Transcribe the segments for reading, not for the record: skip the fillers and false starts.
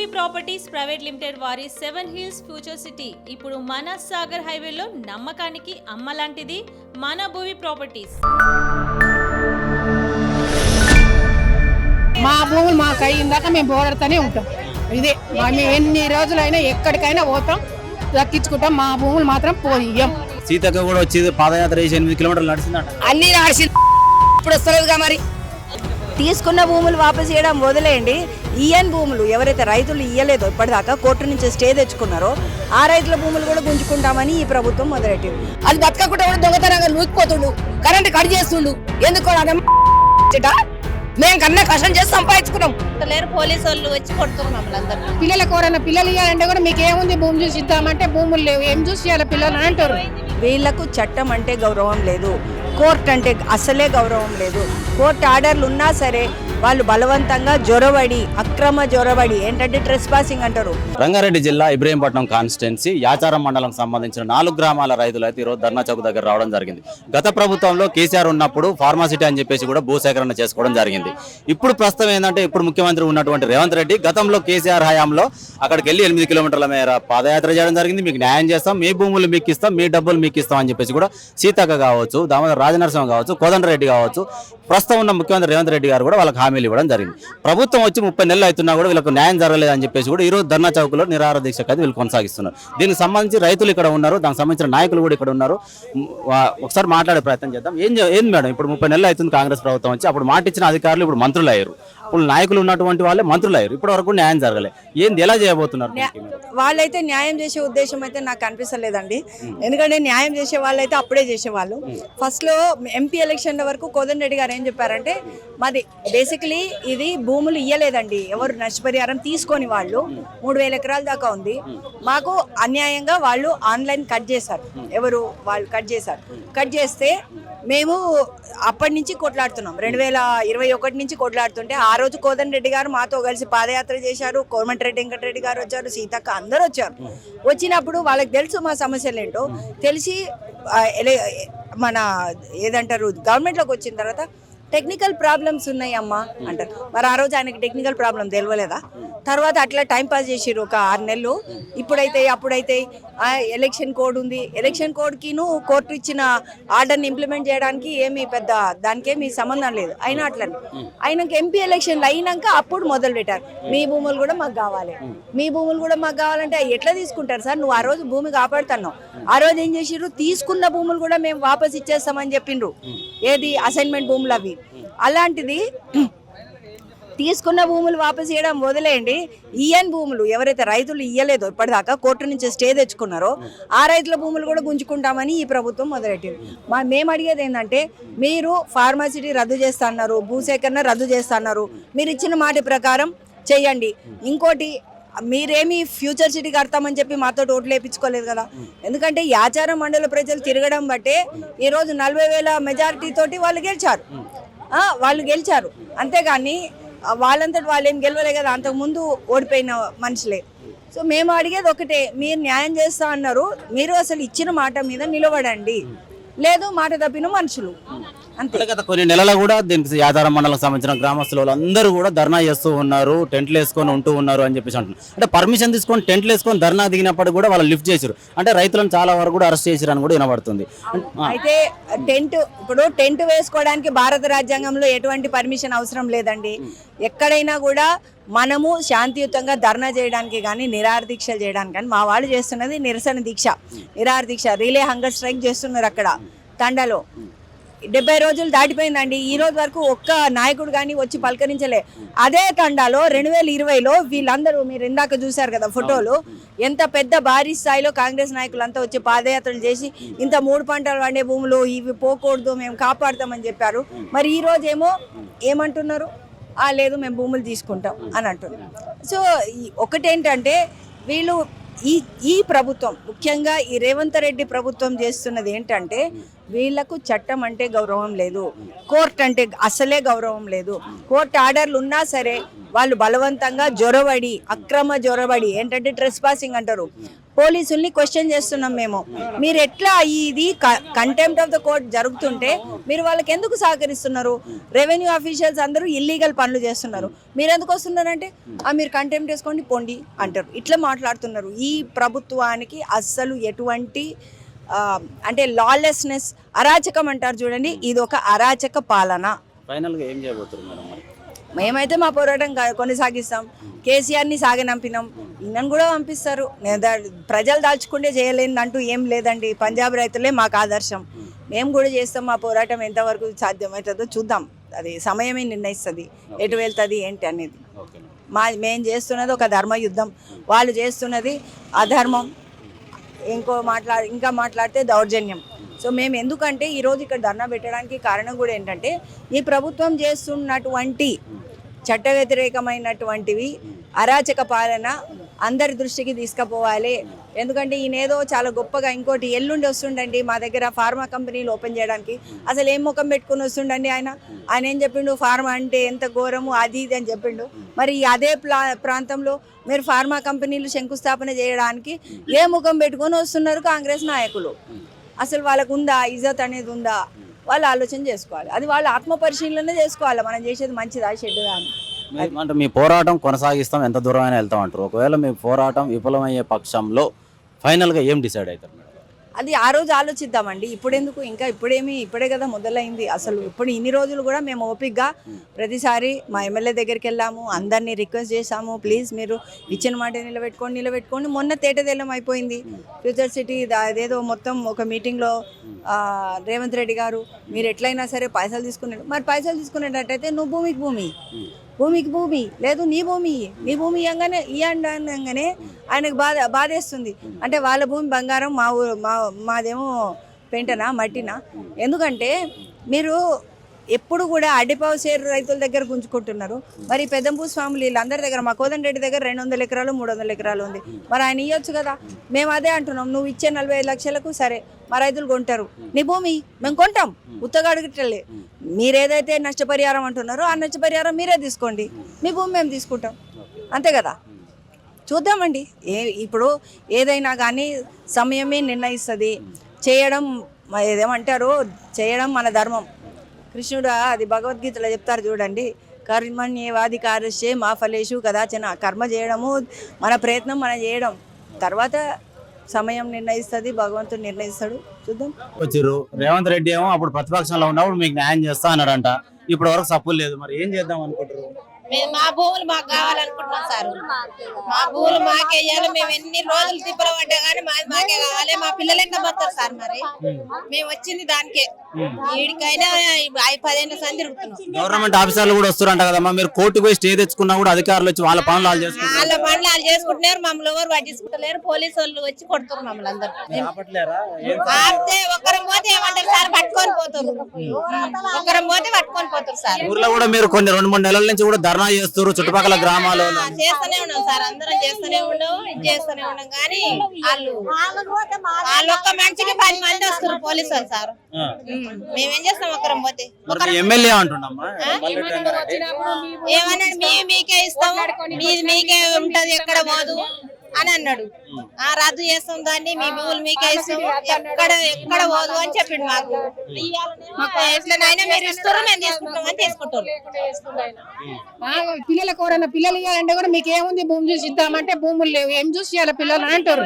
Bhuvi properties private limited వారి 7 hills future city ఇప్పుడు మన సాగర్ హైవేలో నమ్మకానికి అమ్మలాంటిది మన భూవి ప్రాపర్టీస్. మా భూములు మాకు అయ్యిందాక మేము పోరాడుతూనే ఉంటాం. ఇదే మేము ఎన్ని రోజులైనా ఎక్కడికైనా పోతాం, దక్కించుకుంటాం. మా భూములు మాత్రం పోయాం. సీతక్క కూడా వచ్చి పాదయాత్ర చేసి 8 కిలోమీటర్లు నడిచిందంట. అన్ని నడిచి ఇప్పుడు వస్తలేదుగా. మరి తీసుకున్న భూములు వాపసు ఇవ్వడం వదిలేయండి. ఈయన్ భూములు ఎవరైతే రైతులు ఇయ్యలేదో ఇప్పటిదాకా కోర్టు నుంచి స్టే తెచ్చుకున్నారో ఆ రైతుల భూములు కూడా గుంజుకుంటామని ఈ ప్రభుత్వం మొదలెట్టింది. అది బతకకుండా కూడా దొంగతనంగా నూకిపోతుండు, కరెంట్ కట్ చేస్తుండు. ఎందుకు మేము కన్నా కష్టం చేసి సంపాదించుకున్నాం. లేరు పోలీసు వాళ్ళు వచ్చి కొడుతున్నారు మమ్మల్ని అందరూ. పిల్లలకు ఎవరైనా పిల్లలు ఇవ్వాలంటే కూడా మీకు ఏముంది, భూమి చూసి ఇద్దామంటే భూములు లేవు, ఏం చూసి ఇవ్వాలి పిల్లలు అని అంటారు. వీళ్లకు చట్టం అంటే గౌరవం లేదు, కోర్టు అంటే అసలే గౌరవం లేదు. కోర్టు ఆర్డర్లు ఉన్నా సరే వాళ్ళు బలవంతంగా జొరబడి, అక్రమ జొరబడి, ఏంటంటే ట్రెస్ పాసింగ్ అంటారు. రంగారెడ్డి జిల్లా ఇబ్రహీంపట్నం కాన్స్టిట్యున్సీ యాచారం మండలం సంబంధించిన 4 గ్రామాల రైతులు అయితే ఈరోజు ధర్నా చౌక్ దగ్గర రావడం జరిగింది. గత ప్రభుత్వంలో కేసీఆర్ ఉన్నప్పుడు ఫార్మాసిటీ అని చెప్పేసి కూడా భూసేకరణ చేసుకోవడం జరిగింది. ఇప్పుడు ప్రస్తుతం ఏంటంటే ఇప్పుడు ముఖ్యమంత్రి ఉన్నటువంటి రేవంత్ రెడ్డి గతంలో కేసీఆర్ హయాంలో అక్కడికి వెళ్ళి 8 కిలోమీటర్ల మేర పాదయాత్ర చేయడం జరిగింది. మీకు న్యాయం చేస్తాం, మీ భూములు మీకు ఇస్తాం, మీ డబ్బులు మీకు ఇస్తాం అని చెప్పేసి కూడా సీతక్క కావచ్చు, దామోదర్ రాజనరసింహ కావచ్చు, కోదండరెడ్డి కావచ్చు, ప్రస్తుతం ఉన్న ముఖ్యమంత్రి రేవంత్ రెడ్డి గారు కూడా వాళ్ళకి హామీలు ఇవ్వడం జరిగింది. ప్రభుత్వం వచ్చి 30 నెలలు అవుతున్నా కూడా వీళ్ళకు న్యాయం జరగలేదని చెప్పేసి కూడా ఈరోజు ధర్నా చౌక్లో నిరాహార దీక్ష అయితే వీళ్ళు కొనసాగిస్తున్నారు. దీనికి సంబంధించి రైతులు ఇక్కడ ఉన్నారు, దానికి సంబంధించిన నాయకులు కూడా ఇక్కడ ఉన్నారు. ఒకసారి మాట్లాడే ప్రయత్నం చేద్దాం. ఏంది మేడం, ఇప్పుడు 30 నెలలు అవుతుంది కాంగ్రెస్ ప్రభుత్వం వచ్చి, అప్పుడు మాట ఇచ్చిన అధికారులు ఇప్పుడు మంత్రులు అయ్యారు, ఇప్పుడు నాయకులు ఉన్నటువంటి వాళ్ళే మంత్రులు అయ్యారు, ఇప్పటి వరకు న్యాయం జరగలే. ఏంది, ఎలా చేయబోతున్నారు? వాళ్ళైతే న్యాయం చేసే ఉద్దేశం అయితే నాకు కనిపిస్తలేదండి. ఎందుకంటే న్యాయం చేసే వాళ్ళైతే అప్పుడే చేసేవాళ్ళు. ఫస్ట్ లో ఎంపీ ఎలక్షన్ల వరకు కోదండరెడ్డి గారు ఏం చెప్పారంటే, మాది బేసికలీ ఇది భూములు ఇయ్యలేదండి, ఎవరు నష్టపరిహారం తీసుకొని వాళ్ళు 3000 ఎకరాల దాకా ఉంది. మాకు అన్యాయంగా వాళ్ళు ఆన్లైన్ కట్ చేశారు, ఎవరు వాళ్ళు కట్ చేశారు. కట్ చేస్తే మేము అప్పటి నుంచి కొట్లాడుతున్నాం, 2021 నుంచి కొట్లాడుతుంటే ఆ రోజు కోదండరెడ్డి గారు మాతో కలిసి పాదయాత్ర చేశారు. కోమటిరెడ్డి వెంకటరెడ్డి గారు వచ్చారు, సీతక్క అందరూ వచ్చారు. వచ్చినప్పుడు వాళ్ళకి తెలుసు మా సమస్యలు ఏంటో తెలిసి మన ఏదంటారు గవర్నమెంట్లోకి వచ్చిన తర్వాత టెక్నికల్ ప్రాబ్లమ్స్ ఉన్నాయి అమ్మా అంటారు. మరి ఆ రోజు ఆయనకి టెక్నికల్ ప్రాబ్లం తెలియలేదా? తర్వాత అట్లా టైం పాస్ చేసిర్రు ఒక 6 నెలలు. అప్పుడైతే ఎలక్షన్ కోడ్ ఉంది, ఎలక్షన్ కోడ్కిను కోర్టు ఇచ్చిన ఆర్డర్ని ఇంప్లిమెంట్ చేయడానికి ఏమీ పెద్ద దానికేమీ సంబంధం లేదు. అయినా అట్లని ఆయనకి ఎంపీ ఎలక్షన్లు అయినాక అప్పుడు మొదలు పెట్టారు, మీ భూములు కూడా మాకు కావాలి, మీ భూములు కూడా మాకు కావాలంటే ఎట్లా తీసుకుంటారు సార్? నువ్వు ఆ రోజు భూమి కాపాడుతున్నావు, ఆ రోజు ఏం చేసిర్రు, తీసుకున్న భూములు కూడా మేము వాపస్ ఇచ్చేస్తామని చెప్పిండ్రు. ఏది అసైన్మెంట్ భూములు అవి. అలాంటిది తీసుకున్న భూములు వాపసు ఇవ్వడం వదిలేయండి. ఈయన్ భూములు ఎవరైతే రైతులు ఇయ్యలేదో ఇప్పటిదాకా కోర్టు నుంచి స్టే తెచ్చుకున్నారో ఆ రైతుల భూములు కూడా గుంజుకుంటామని ఈ ప్రభుత్వం మొదలెట్టింది. మేము అడిగేది ఏంటంటే, మీరు ఫార్మాసిటీ రద్దు చేస్తా అన్నారు, భూసేకరణ రద్దు చేస్తా అన్నారు, మీరు ఇచ్చిన మాట ప్రకారం చెయ్యండి. ఇంకోటి, మీరేమి ఫ్యూచర్ సిటీ కడతామని చెప్పి మాతో ఓట్లు వేయించుకోలేదు కదా. ఎందుకంటే యాచారం మండల ప్రజలు తిరగడం బట్టే ఈరోజు 40,000 మెజారిటీ తోటి వాళ్ళు గెలిచారు. అంతేగాని వాళ్ళంతటి వాళ్ళు ఏం గెలవలే కదా, అంతకుముందు ఓడిపోయిన మనుషులే. సో మేము అడిగేది ఒకటే, మీరు న్యాయం చేస్తా అన్నారు, మీరు అసలు ఇచ్చిన మాట మీద నిలబడండి, లేదు మాట తప్పిన మనుషులు అంతే. గత కొన్ని నెలలు కూడా దీనికి యాచారం మండలం సంబంధించిన గ్రామస్తులు అందరూ కూడా ధర్నా చేస్తూ ఉన్నారు, టెంట్లు వేసుకొని ఉంటూ ఉన్నారు అని చెప్పేసి అంటున్నారు. అంటే పర్మిషన్ తీసుకొని టెంట్లు వేసుకొని ధర్నా దిగినప్పుడు కూడా వాళ్ళు లిఫ్ట్ చేశారు, అంటే రైతులను చాలా వరకు కూడా అరెస్ట్ చేశారు అని కూడా వినబడుతుంది. అయితే టెంట్ వేసుకోవడానికి భారత రాజ్యాంగంలో ఎటువంటి పర్మిషన్ అవసరం లేదండి. ఎక్కడైనా కూడా మనము శాంతియుతంగా ధర్నా చేయడానికి కానీ నిరాహార దీక్షలు చేయడానికి కానీ, మా వాళ్ళు చేస్తున్నది నిరసన దీక్ష, నిరాహార దీక్ష, రిలే హంగర్ స్ట్రైక్ చేస్తున్నారు. అక్కడ తండాలో 70 రోజులు దాటిపోయిందండి, ఈ రోజు వరకు ఒక్క నాయకుడు కానీ వచ్చి పలకరించలే. అదే తండాలో 2020లో వీళ్ళందరూ మీరు ఇందాక చూశారు కదా ఫోటోలు, ఎంత పెద్ద భారీ స్థాయిలో కాంగ్రెస్ నాయకులంతా వచ్చి పాదయాత్రలు చేసి ఇంత 3 పంటలు పండే భూములు ఇవి పోకూడదు, మేము కాపాడుతామని చెప్పారు. మరి ఈ రోజు ఏమంటున్నారు, లేదు మేము భూములు తీసుకుంటాం అని అంటున్నారు. సో ఒకటేంటంటే వీళ్ళు ఈ ప్రభుత్వం, ముఖ్యంగా ఈ రేవంత్ రెడ్డి ప్రభుత్వం చేస్తున్నది ఏంటంటే, వీళ్ళకు చట్టం అంటే గౌరవం లేదు, కోర్టు అంటే అసలే గౌరవం లేదు. కోర్టు ఆర్డర్లు ఉన్నా సరే వాళ్ళు బలవంతంగా జొరబడి, అక్రమ జొరబడి, ఏంటంటే ట్రెస్ పాసింగ్ అంటారు, పోలీసుల్ని క్వశ్చన్ చేస్తున్నాం మేము. మీరు ఎట్లా ఇది కంటెంప్ట్ ఆఫ్ ద కోర్ట్ జరుగుతుంటే మీరు వాళ్ళకి ఎందుకు సహకరిస్తున్నారు? రెవెన్యూ అఫీషియల్స్ అందరూ ఇల్లీగల్ పనులు చేస్తున్నారు, మీరు ఎందుకు వస్తున్నారంటే మీరు కంటెంప్ట్ వేసుకోండి పోండి అంటారు. ఇట్లా మాట్లాడుతున్నారు. ఈ ప్రభుత్వానికి అస్సలు ఎటువంటి అంటే లాలెస్నెస్, అరాచకం అంటారు చూడండి, ఇది ఒక అరాచక పాలన. ఫైనల్ గా ఏం చేయబోతున్నారు మేడం మరి? మేమైతే మా పోరాటం కొనసాగిస్తాం. కేసీఆర్ని సాగనంపినాం, ఈయనను కూడా పంపిస్తారు. ప్రజలు దాల్చుకుంటే చేయలేని అంటూ ఏం లేదండి. పంజాబ్ రైతులే మాకు ఆదర్శం. మేము కూడా చేస్తాం. మా పోరాటం ఎంతవరకు సాధ్యమవుతుందో చూద్దాం, అది సమయమే నిర్ణయిస్తుంది ఎటు వెళ్తుంది ఏంటి అనేది. మేము చేస్తున్నది ఒక ధర్మ యుద్ధం, వాళ్ళు చేస్తున్నది అధర్మం. ఇంకా మాట్లాడితే దౌర్జన్యం. సో మేము ఎందుకంటే ఈరోజు ఇక్కడ ధర్నా పెట్టడానికి కారణం కూడా ఏంటంటే ఈ ప్రభుత్వం చేస్తున్నటువంటి చట్ట వ్యతిరేకమైనటువంటివి అరాచక పాలన అందరి దృష్టికి తీసుకుపోవాలి. ఎందుకంటే ఈయనేదో చాలా గొప్పగా ఇంకోటి ఎల్లుండి వస్తుండండి మా దగ్గర ఫార్మా కంపెనీలు ఓపెన్ చేయడానికి. అసలు ఏం ముఖం పెట్టుకుని వస్తుండండి ఆయన ఏం చెప్పిండు, ఫార్మా అంటే ఎంత ఘోరము అది ఇది అని చెప్పిండు. మరి అదే ప్రాంతంలో మీరు ఫార్మా కంపెనీలు శంకుస్థాపన చేయడానికి ఏ ముఖం పెట్టుకొని వస్తున్నారు కాంగ్రెస్ నాయకులు? అసలు వాళ్ళకు ఉందా ఇజ్జత్ అనేది ఉందా? వాళ్ళు ఆలోచన చేసుకోవాలి, అది వాళ్ళు ఆత్మ పరిశీలన చేసుకోవాలి. మనం చేసేది మంచిదా చెడ్డదా అని. అంటే మీ పోరాటం కొనసాగిస్తాం, ఎంత దూరం అయినా వెళ్తాం అంటారు. ఒకవేళ మీ పోరాటం విఫలమయ్యే పక్షంలో ఫైనల్గా ఏం డిసైడ్ అవుతారు మేడం? అది ఆ రోజు ఆలోచిద్దామండి. ఇప్పుడెందుకు, ఇంకా ఇప్పుడే కదా మొదలైంది. అసలు ఇప్పుడు ఇన్ని రోజులు కూడా మేము ఓపికగా ప్రతిసారి మా ఎమ్మెల్యే దగ్గరికి వెళ్ళాము, అందరినీ రిక్వెస్ట్ చేశాము, ప్లీజ్ మీరు ఇచ్చిన మాట నిలబెట్టుకోండి. మొన్న తేటతెల్లం అయిపోయింది. ఫ్యూచర్ సిటీ అదేదో మొత్తం ఒక మీటింగ్లో రేవంత్ రెడ్డి గారు మీరు ఎట్లయినా సరే పైసలు తీసుకున్నాడు. మరి పైసలు తీసుకునేటట్టయితే నువ్వు భూమికి భూమి లేదు, నీ భూమి ఇవ్వగానే ఆయనకు బాధేస్తుంది. అంటే వాళ్ళ భూమి బంగారం, మాదేమో పెంటనా మట్టినా? ఎందుకంటే మీరు ఎప్పుడు కూడా అడ్డిపావు సేరు రైతుల దగ్గర గుంజుకుంటున్నారు. మరి పెద్దంపూ స్వాములు వీళ్ళందరి దగ్గర, మా కోదండరెడ్డి దగ్గర 200 ఎకరాలు 300 ఎకరాలు ఉంది. మరి ఆయన ఇవ్వచ్చు కదా. మేము అదే అంటున్నాం, నువ్వు ఇచ్చే 45 లక్షలకు సరే మా రైతులు కొంటారు, నీ భూమి మేము కొంటాం, ఉత్తగా అడగట్లే. మీరు ఏదైతే నష్టపరిహారం అంటున్నారో ఆ నష్టపరిహారం మీరే తీసుకోండి, మీ భూమి మేము తీసుకుంటాం, అంతే కదా. చూద్దామండి. ఇప్పుడు ఏదైనా కానీ సమయమే నిర్ణయిస్తుంది. చేయడం ఏదేమంటారు, చేయడం మన ధర్మం. కృష్ణుడు అది భగవద్గీతలో చెప్తారు చూడండి, కర్మణ్యేవాది కార్యశే మా ఫలేషు కదాచన. కర్మ చేయడము మన ప్రయత్నం మనం చేయడం, తర్వాత సమయం నిర్ణయిస్తుంది, భగవంతుడు నిర్ణయిస్తాడు. చూద్దాం. వచ్చారు రేవంత్ రెడ్డి ఏమో అప్పుడు ప్రతిపక్షంలో ఉన్నప్పుడు మీకు న్యాయం చేస్తా అన్నాడంట, ఇప్పుడు వరకు సపోర్ట్ లేదు. మరి ఏం చేద్దాం అనుకుంటారు? మేము మా భూములు మాకు కావాలనుకుంటున్నాం సార్. మా భూములు మాకే ఇవ్వాలి. మేము ఎన్ని రోజులు తిప్పలు పడ్డా కానీ మాకే కావాలి. మా పిల్లలు ఎంత పోతారు సార్? మరి మేము వచ్చింది దానికే. వీడికైనా 10 ఏళ్ళ సంది తిరుగుతున్నాం. గవర్నమెంట్ ఆఫీసర్లు కూడా వస్తారంట కదమ్మా, మీరు కోర్టుకు పోయి స్టే తెచ్చుకున్నా కూడా అధికారులు వచ్చి వాళ్ళ పనులు వాళ్ళు చేసుకుంటారు. వాళ్ళ పనులు వాళ్ళు చేసుకుంటున్నారు, మమ్మల్ని ఎవరు పట్టించుకుంటలేరు. పోలీసు వాళ్ళు వచ్చి కొడుతున్నారు మమ్మల్ని అందరూ. ఆపితే ఒక్కరం పోతే ఏమంటారు సార్, పట్టుకొని పోతారు. ఒక్కరం పోతే పట్టుకొని పోతారు సార్. ఊర్లో కూడా మీరు కొన్ని 2-3 నెలల నుంచి కూడా ధర్నా చేస్తారు చుట్టుపక్కల గ్రామాల్లో. చేస్తూనే ఉన్నాం సార్, అందరం చేస్తూనే ఉన్నాం కానీ వాళ్ళు ఒక్క మనిషికి 10 మంది వస్తారు పోలీసు వాళ్ళు సార్. మేమేం చేస్తాం ఒక్కరం పోతే? ఎమ్మెల్యే అంటున్నామ్మా, ఏమన్నాడు, మీకే ఇస్తాం, మీకే ఉంటది, ఎక్కడ పోదు అని అన్నాడు. రద్దు చేస్తాం దాన్ని, మీ భూములు మీకే ఇస్తాం, ఎక్కడ పోదు అని చెప్పిండు మాకు. ఎట్లనైనా మీరు ఇస్తారు, మేము తీసుకుంటాం అని తీసుకుంటారు. పిల్లలకు ఎవరైనా పిల్లలు ఇవ్వాలంటే కూడా మీకు ఏముంది భూమి చూసి ఇద్దామంటే భూములు లేవు, ఏం చూసి ఇవ్వాలి పిల్లలు అని అంటారు.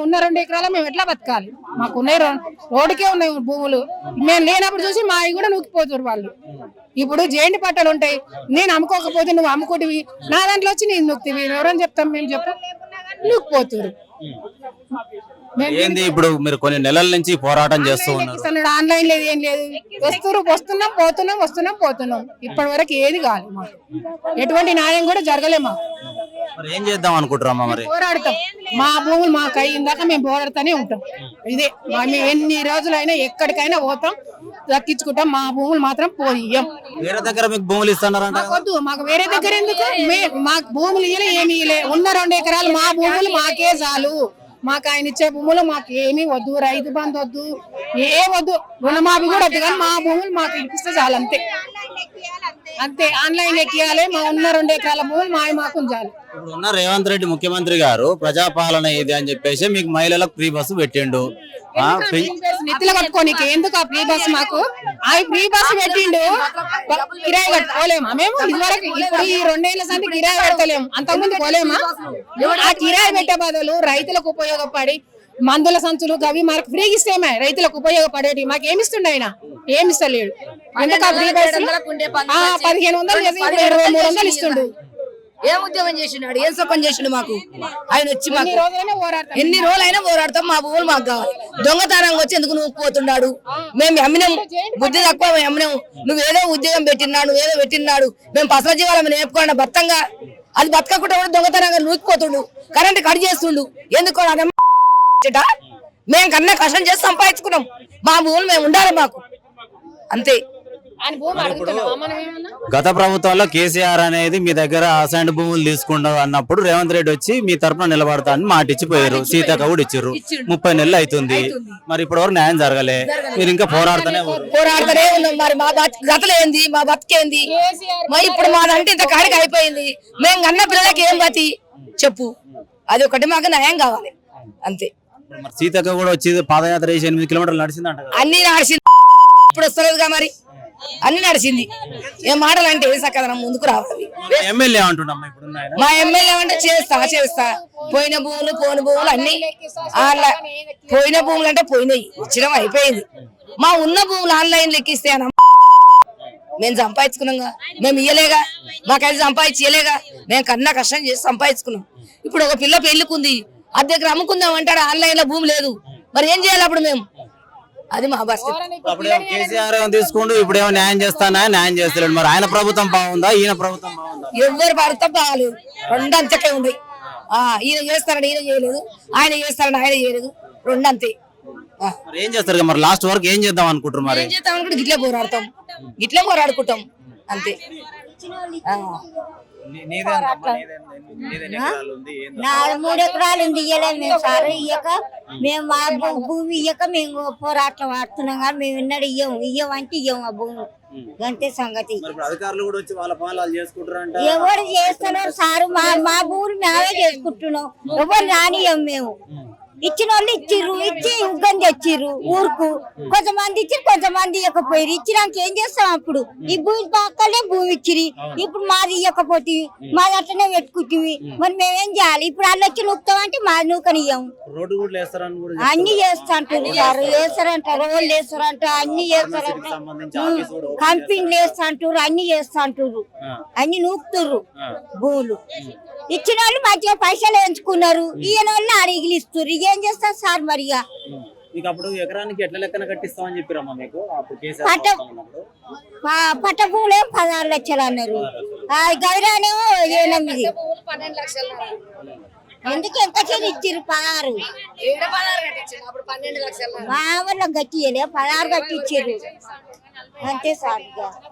ఉన్న 2 ఎకరాలు మేము ఎట్లా బతకాలి? మాకున్నాయి రోడ్డుకే ఉన్నాయి భూములు, మేము లేనప్పుడు చూసి మా అవి కూడా నూకిపోతారు వాళ్ళు. ఇప్పుడు జేండి పట్టాలు ఉంటాయి, నేను అమ్ముకోకపోతే నువ్వు అమ్ముకోటివి, నా దాంట్లో వచ్చి నేను నూక్తివి, ఎవరని చెప్తాం? మేము చెప్పం, నూకిపోతారు. ఏంది ఇప్పుడు మీరు కొన్ని నెలల నుంచి పోరాటం చేస్తూ ఉన్నారు. ఆన్లైన్ లేదు, ఏం లేదు, వస్తున్నాం పోతున్నాం. ఇప్పటి వరకు ఏది కాదు, మాకు ఎటువంటి న్యాయం కూడా జరగలే. మాకు మరి ఏం చేద్దాం అనుకుంటారమ్మా? మరి పోరాడతాం, మా భూములు మాకు అయ్యిందాక మేము పోరాడుతూనే ఉంటాం. ఇదే మేము ఎన్ని రోజులైనా ఎక్కడికైనా పోతాం, దక్కించుకుంటాం. మా భూములు మాత్రం పోయియం. వేరే దగ్గర మీకు భూములు ఇస్తున్నారంట? వద్దు, మాకు వేరే దగ్గర ఎందుకు? మాకు భూములు ఇయ్యలే, ఏమి ఇయ్యలే. ఉన్న 2 ఎకరాలు మా భూములు మాకే చాలు. మాకు ఆయన ఇచ్చే భూములు మాకు ఏమీ వద్దు, రైతు బంధు వద్దు, ఏ వద్దు, రుణమాఫీ కూడా వద్దు, కానీ మా భూములు మాకు ఇప్పిస్తే చాలు అంతే. అంతే ఆన్లైన్ ఎక్కియాలి, మా ఉన్న 2 ఎకరాల భూములు మాకు చాలు. ఇప్పుడు ఉన్న రేవంత్ రెడ్డి ముఖ్యమంత్రి గారు ప్రజాపాలన ఇది అని చెప్పేసి మీకు మహిళలకు ఫ్రీ బస్సు పెట్టిండు. నెత్తిలో కట్టుకోనికి ఎందుకు ఆ ఫ్రీ బస్? మాకు ఆ ఫ్రీ బస్ పెట్టిండు, కిరాయి కట్టుకోలేమా మేము? ఇదివరకు ఇప్పుడు ఈ 2 ఏళ్ల సంది కిరాయి కట్టలేము, అంతకుముందు పోలేమా? ఆ కిరాయి పెట్టే బదులు రైతులకు ఉపయోగపడి మందుల సంచులు గవి మనకు ఫ్రీ ఇస్తేమే రైతులకు ఉపయోగపడేటి. మాకు ఏమిస్తుండే ఆయన? ఏమిస్తలేడు. ఎందుకు ఆ ఫ్రీ బస్ 1500 చేసి 2300 ఇస్తుండు. ఏం ఉద్యోగం చేసినాడు? ఏం సుఖం చేసిండు మాకు ఆయన వచ్చి? మాకు ఎన్ని రోజులు అయినా పోరాడతాం, మా భూములు మాకు కావాలి. దొంగతనంగా వచ్చి ఎందుకు నువ్వు పోతున్నాడు? మేము అమ్మినాం, బుద్ధి తక్కువ అమ్మినాం. నువ్వేదో ఉద్యోగం పెట్టినాడు, నువ్వేదో పెట్టినాడు. మేము పసల జీవాలను నేర్పుకోండి బతంగా, అది బతకకుండా కూడా దొంగతనంగా నూకిపోతుండు, కరెంట్ కట్ చేస్తుండు. ఎందుకు? మేము కన్నా కష్టం చేసి సంపాదించుకున్నాం, మా భూములు మేము ఉండాలి మాకు అంతే. గత ప్రభుత్వంలో కేసీఆర్ అనేది మీ దగ్గర అసైన్డ్ భూములు తీసుకుంటా అన్నప్పుడు రేవంత్ రెడ్డి వచ్చి మీ తరపున నిలబడతా అని మాట ఇచ్చిపోయారు. సీతక్క కూడా ఇచ్చారు. 30 నెలలు అవుతుంది, మరి ఇప్పటి వరకు న్యాయం జరగలే. మీరు ఇంకా పోరాడుతూనే ఉన్నాం. మరి మా గతలు ఏంది, మా బతికేంది? మరి ఇప్పుడు మాదంటే ఇంత కాడికి అయిపోయింది. మేము కన్న పిల్లలకి ఏం గతి చెప్పు? అది ఒకటి మాకు న్యాయం కావాలి అంతే. సీతక్క కూడా వచ్చి పాదయాత్ర చేసి 8 కిలోమీటర్లు నడిచిందంట. అన్ని నడిచింది, ఇప్పుడు వస్తలేదుగా మరి. అన్ని నడిచింది. ఏం మాటలు అంటే ఏం సక్కదనం ముందుకు రావాలి. ఎమ్మెల్యే అంటున్నాం ఇప్పుడు మా ఎమ్మెల్యే అంటే చేస్తా పోయిన భూములు పోని భూములు అన్ని పోయిన భూములు అంటే పోయినాయి, ఇచ్చడం అయిపోయింది. మా ఉన్న భూములు ఆన్లైన్ లెక్కిస్తే మేము సంపాదించుకున్నాంగా, మేము ఇయ్యలేగా, మాకైతే సంపాదించలేగా. మేము కన్నా కష్టం చేసి సంపాదించుకున్నాం. ఇప్పుడు ఒక పిల్ల పెళ్లికుంది, అది దగ్గర అమ్ముకుందాం అంటాడు, ఆన్లైన్ లో భూమి లేదు. మరి ఏం చేయాలి అప్పుడు మేము? అది మా బస్. కేసీఆర్ తీసుకుంటూ ఇప్పుడు ఏమో న్యాయం చేస్తానా? న్యాయం చేస్తలేడు. మరి ఆయన ప్రభుత్వం బాగుందా, ఈయన ప్రభుత్వం బాగుందా? ఎవరు ప్రభుత్వం బాగాలేదు, 2 అంతకే ఉంది. ఈయన చేస్తారని ఈయన చేయలేదు, ఆయన చేస్తారని ఆయన చేయలేదు, 2 అంతే. ఏం చేస్తారు మరి? లాస్ట్ వరకు ఏం చేద్దాం అనుకుంటారు? మరి ఏం చేద్దాం అనుకుంటే గిట్లే పోరాడుకుంటాం అంతే. నాది 3 ఎకరాలు ఉంది, ఇయ్యలేదు మేము సార్. ఇయ్యక మేము మా భూమి ఇయ్యక మేము పోరాటం ఆడుతున్నాం, కానీ మేము విన్నాడు ఇయ్యమంటే ఇయ్యం ఆ భూమి. అంతే సంగతి. ఎవరు చేస్తున్నారు సారు? మా భూమి మేమే చేసుకుంటున్నాం, ఎవరు రానియం మేము. ఇచ్చిన వాళ్ళు ఇచ్చి ఉగ్గం తెచ్చిర్రు ఊరుకు. కొంతమంది ఇచ్చి కొంతమంది ఇవ్వకపోయారు. ఇచ్చినాక ఏం చేస్తాం అప్పుడు? ఈ భూమి పక్కనే భూమి ఇచ్చిరి, ఇప్పుడు మాది ఇవ్వకపోతే మాది అట్లనే పెట్టుకుంటుంది. మరి మేమేం చేయాలి? ఇప్పుడు వాళ్ళు వచ్చి నూపుతామంటే మాది నూకనియ్యం. అన్ని చేస్తాంటారు సార్, వేస్తారంట, రోడ్లు వేస్తారంట, అన్ని చేస్తారంట, కంపెనీలు వేస్తాంటారు, అన్ని చేస్తాంటారు, అన్ని నూపుతుర్రు భూములు. ఇచ్చిన వాళ్ళు మంచిగా పైసలు ఎంచుకున్నారు, ఈయన వాళ్ళు అడిగిలిస్తారు. ఏం చేస్తారు సార్? మరి ఎకరానికి ఎట్లా లెక్కన కట్టిస్తామని చెప్పారమ్మా మీకు? పట్ట భూములు 16 లక్షలు అన్నారు, గౌరానేమో 8. ఎందుకు ఎంత ఇచ్చిర్రు? 16 మా వాళ్ళకి గట్టి 16 గట్టి ఇచ్చారు అంతే సార్.